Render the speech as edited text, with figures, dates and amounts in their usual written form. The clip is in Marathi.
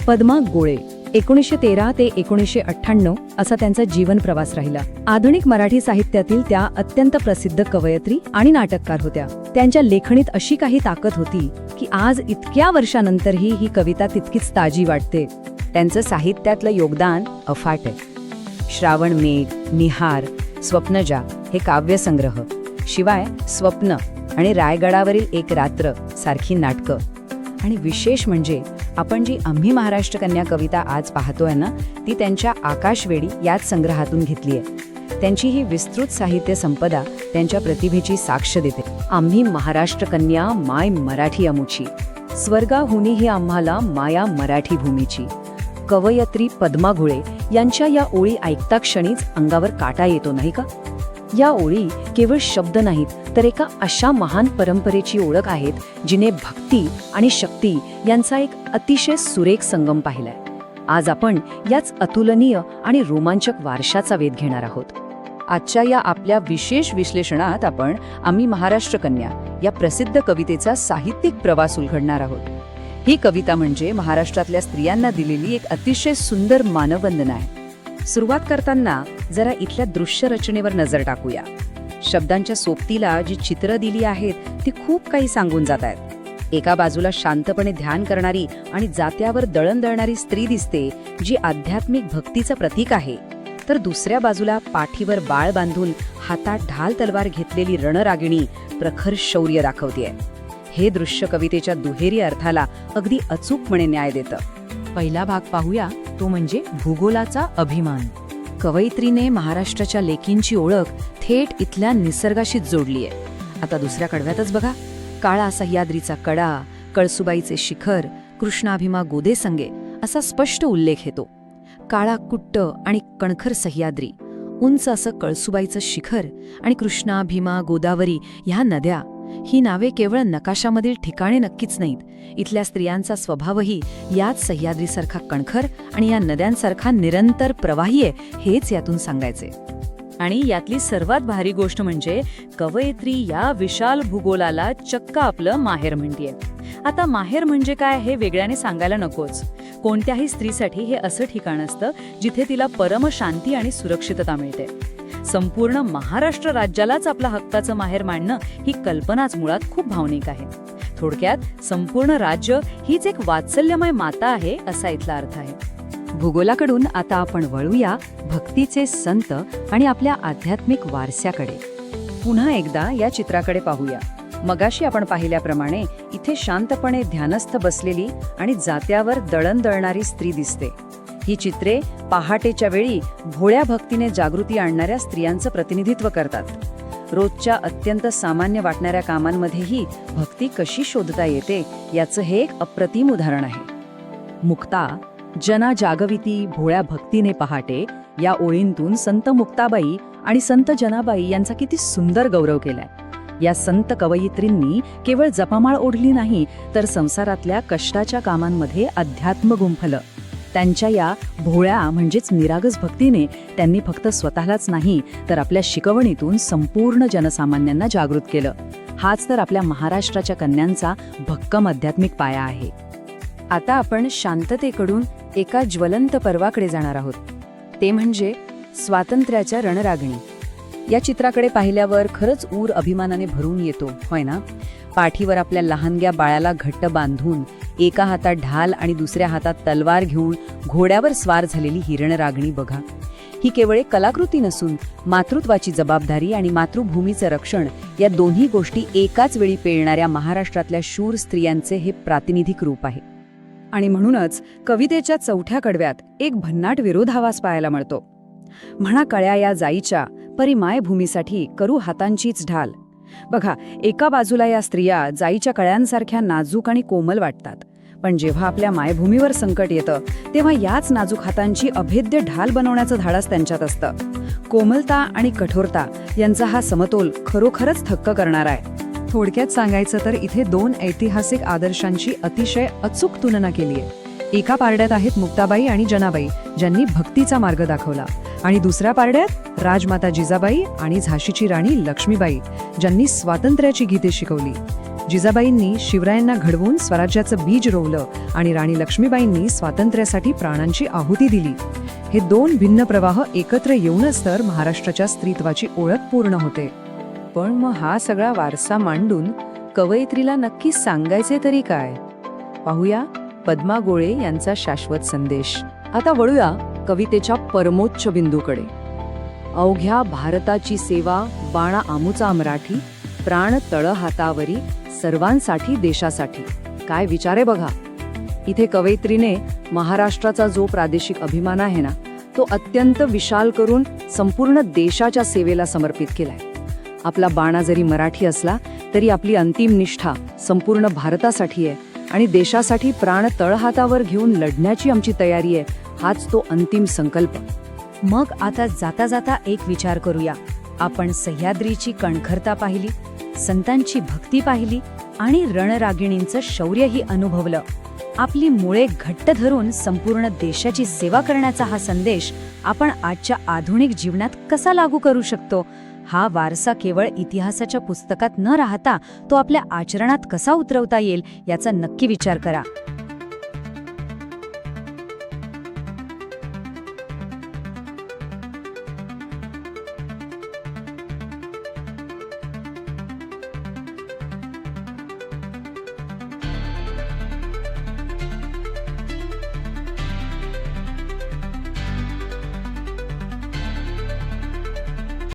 पद्मा गोळे 1913 ते 1998 असा त्यांचा जीवन प्रवास राहिला. आधुनिक मराठी साहित्यातील त्या अत्यंत प्रसिद्ध कवयित्री आणि नाटककार होत्या. त्यांच्या लेखणीत अशी काही ताकद होती की आज इतक्या वर्षानंतरही ही कविता तितकीच ताजी वाटते. त्यांचं साहित्यातलं योगदान अफाट आहे. श्रावण मेघ, निहार, स्वप्नजा हे काव्यसंग्रह, शिवाय स्वप्न आणि रायगडावरील एक रात्र सारखी नाटकं, आणि विशेष म्हणजे आपण जी आम्ही महाराष्ट्र कन्या कविता आज पाहतोय ना, ती त्यांच्या आकाशवेडी याच संग्रहातून घेतली आहे. त्यांची ही विस्तृत साहित्य संपदा त्यांच्या प्रतिभेची साक्ष देते. आम्ही महाराष्ट्र कन्या माय मराठी अमुची, स्वर्गाहुनी ही आम्हाला माया मराठी भूमीची. कवयित्री पद्मा गोळे यांच्या या ओळी ऐकता क्षणीच अंगावर काटा येतो, नाही का? या ओळी केवळ शब्द नाहीत, तर एका अशा महान परंपरेची ओळख आहेत जिने भक्ती आणि शक्ती यांचा एक अतिशय सुरेख संगम पाहिलाय. आज आपण याच अतुलनीय आणि रोमांचक वारशाचा वेध घेणार आहोत. आजच्या या आपल्या विशेष विश्लेषणात आपण आम्ही महाराष्ट्र कन्या या प्रसिद्ध कवितेचा साहित्यिक प्रवास उलगडणार आहोत. ही कविता म्हणजे महाराष्ट्रातल्या स्त्रियांना दिलेली एक अतिशय सुंदर मानववंदना आहे. सुरुवात करताना जरा इथल्या दृश्य रचनेवर नजर टाकूया. शब्दांच्या सोबतीला जी चित्र दिली आहेत ती खूप काही सांगून जात आहेत. एका बाजूला शांतपणे ध्यान करणारी आणि जात्यावर दळण दळणारी स्त्री दिसते, जी आध्यात्मिक भक्तीचं प्रतीक आहे. तर दुसऱ्या बाजूला पाठीवर बाळ बांधून हातात ढाल तलवार घेतलेली रणरागिणी प्रखर शौर्य दाखवतेय. हे दृश्य कवितेच्या दुहेरी अर्थाला अगदी अचूकपणे न्याय देतं. पहिला भाग पाहूया, तो म्हणजे भूगोलाचा अभिमान. कवयित्रीने महाराष्ट्राच्या लेकींची ओळख थेट इथल्या निसर्गाशीच जोडली आहे. आता दुसऱ्या कडव्यातच बघा, काळा सह्याद्रीचा कडा, कळसुबाईचे शिखर, कृष्णाभिमा गोदेसंगे असा स्पष्ट उल्लेख येतो. काळा कुट्ट आणि कणखर सह्याद्री, उंच असं कळसुबाईचं शिखर आणि कृष्णा, भीमा, गोदावरी ह्या नद्या. ही नावे केवळ नकाशामधील ठिकाणे नक्कीच नाहीत. इथल्या स्त्रियांचा स्वभावही याच सह्याद्रीसारखा कणखर आणि या नद्यांसारखा निरंतर प्रवाही आहे, हेच यातून सांगायचे. आणि यातली सर्वात भारी गोष्ट म्हणजे कवयित्री या विशाल भूगोलाला चक्क आपलं माहेर म्हणतीये. आता माहेर म्हणजे काय हे वेगळ्याने सांगायला नकोच. कोणत्याही स्त्रीसाठी हे असं ठिकाण असतं जिथे तिला परम शांती आणि सुरक्षितता मिळते. संपूर्ण महाराष्ट्र राज्यालाच आपला हक्काचं माहेर मानणं ही कल्पनाच मुळात खूप भावनिक आहे. थोडक्यात संपूर्ण राज्य हीच एक वात्सल्यमय माता आहे, असा इथला अर्थ आहे. भूगोलाकडून आता आपण वळूया भक्तीचे संत आणि आपल्या आध्यात्मिक वारस्याकडे. पुन्हा एकदा या चित्राकडे पाहूया. मगाशी आपण पाहिल्याप्रमाणे इथे शांतपणे ध्यानस्थ बसलेली आणि जात्यावर दळण दळणारी स्त्री दिसते. ही चित्रे पहाटेच्या वेळी भोळ्या भक्तीने जागृती आणणाऱ्या स्त्रियांचं प्रतिनिधित्व करतात. रोजच्या अत्यंत सामान्य वाटणाऱ्या कामांमध्येही भक्ती कशी शोधता येते याचं हे एक अप्रतिम उदाहरण आहे. मुक्ता जना जागविती भोळ्या भक्तीने पहाटे या ओळींतून संत मुक्ताबाई आणि संत जनाबाई यांचा किती सुंदर गौरव केलाय. या संत कवयित्रींनी केवळ जपामाळ ओढली नाही, तर संसारातल्या कष्टाच्या कामांमध्ये अध्यात्म गुंफलं. त्यांच्या या भोळ्या म्हणजेच निरागस भक्तीने त्यांनी फक्त स्वतःलाच नाही, तर आपल्या शिकवणीतून संपूर्ण जनसामान्यांना जागृत केलं. हाच तर आपल्या महाराष्ट्राच्या कन्यांचा भक्कम आध्यात्मिक पाया आहे. आता आपण शांततेकडून एका ज्वलंत पर्वाकडे जाणार आहोत. ते म्हणजे स्वातंत्र्याच्या रणरागिणी. या चित्राकडे पाहिल्यावर खरंच ऊर अभिमानाने भरून येतो, होय ना? पाठीवर आपल्या लहानग्या बाळाला घट्ट बांधून, एका हातात ढाल आणि दुसऱ्या हातात तलवार घेऊन घोड्यावर स्वार झालेली ही रणरागिणी बघा. ही केवळ एक कलाकृती नसून मातृत्वाची जबाबदारी आणि मातृभूमीचं रक्षण या दोन्ही गोष्टी एकाच वेळी पेलणाऱ्या महाराष्ट्रातल्या शूर स्त्रियांचे हे प्रातिनिधिक रूप आहे. आणि म्हणूनच कवितेच्या चौथ्या कडव्यात एक भन्नाट विरोधाभास पाहायला मिळतो. म्हणा कळ्या या जाईच्या, परी मायभूमीसाठी करू हातांचीच ढाल. बघा, एका बाजूला या स्त्रिया जाईच्या कळ्यांसारख्या नाजूक आणि कोमल वाटतात, पण जेव्हा आपल्या मायभूमीवर संकट येतं तेव्हा याच नाजूक हातांची अभेद्य ढाल बनवण्याचं धाडस त्यांच्यात असतं. कोमलता आणि कठोरता यांचा हा समतोल खरोखरच थक्क करणारा आहे. थोडक्यात सांगायचं तर इथे दोन ऐतिहासिक आदर्शांची अतिशय अचूक तुलना केली आहे. एका पारड्यात आहेत मुक्ताबाई आणि जनाबाई, ज्यांनी भक्तीचा मार्ग दाखवला, आणि दुसऱ्या पारड्यात राजमाता जिजाबाई आणि झाशीची राणी लक्ष्मीबाई, ज्यांनी स्वातंत्र्याची गीते शिकवली. जिजाबाईंनी शिवरायांना घडवून स्वराज्याचं बीज रोवलं आणि राणी लक्ष्मीबाईंनी स्वातंत्र्यासाठी प्राणांची आहुती दिली. हे दोन भिन्न प्रवाह एकत्र येऊनच तर महाराष्ट्राच्या स्त्रीत्वाची ओळख पूर्ण होते. पण मग हा सगळा वारसा मांडून कवयित्रीला नक्की सांगायचे तरी काय? पाहूया पद्मा गोळे यांचा शाश्वत संदेश. आता वळूया कवितेच्या परमोच्च बिंदूकडे. अवघ्या भारताची सेवा बाणा आमुचा मराठी, प्राण तळ हातावरी सर्वांसाठी देशासाठी. काय विचारे बघा. इथे कवयित्रीने महाराष्ट्राचा जो प्रादेशिक अभिमान आहे ना, तो अत्यंत विशाल करून संपूर्ण देशाच्या सेवेला समर्पित केलाय. आपला बाणा जरी मराठी असला तरी आपली अंतिम निष्ठा संपूर्ण भारतासाठी आहे आणि देशासाठी प्राण तळहातावर घेऊन लढण्याची आमची तयारी आहे, हाच तो अंतिम संकल्प. मग आता जाता जाता एक विचार करूया. आपण सह्याद्रीची कणखरता पाहिली, संतांची भक्ती पाहिली आणि रणरागिणींचं शौर्यही अनुभवलं. आपली मुळे घट्ट धरून संपूर्ण देशाची सेवा करण्याचा हा संदेश आपण आजच्या आधुनिक जीवनात कसा लागू करू शकतो? हा वारसा केवळ इतिहासाच्या पुस्तकात न राहता तो आपल्या आचरणात कसा उतरवता येईल याचा नक्की विचार करा.